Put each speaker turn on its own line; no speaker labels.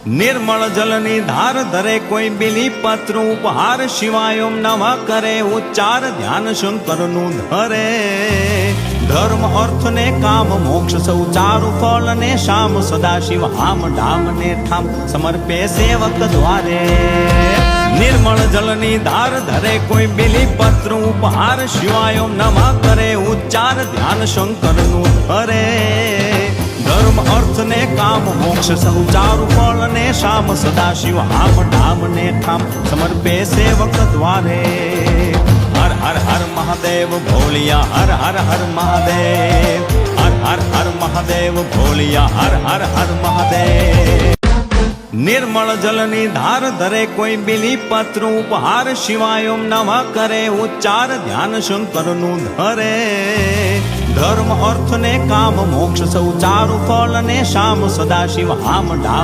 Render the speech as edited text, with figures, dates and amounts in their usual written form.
निर्मल जलनी धार धरे कोई बिली पत्र उपहार शिवाय ओम नमः करे उच्चार ध्यान शंकर नु धरे धर्म अर्थ ने काम मोक्ष सौ चारु फल ने श्याम सदा शिव हाम ढाम ने ठाम समर्पे सेवक द्वारे निर्मल जलनी धार धरे कोई बिली पत्र उपहार शिवाय ओम नमः करे उच्चार ध्यान शंकर नु धरे धर्म अर्थ ने काम मोक्ष सौ चारु फल ने श्याम सदा शिव हाम ढाम ने ठाम समर्पे सेवक द्वारे हर हर हर महादेव भोलिया हर हर हर महादेव हर हर हर महादेव भोलिया हर हर हर महादेव निर्मल जलनी धार धरे कोई बिली पत्र उपहार शिवाय ओम नमः करे उच्चार ध्यान शंकर नु धरे धर्म अर्थ ने काम मोक्ष सौ चारु फल ने श्याम सदा शिव हाम ढाम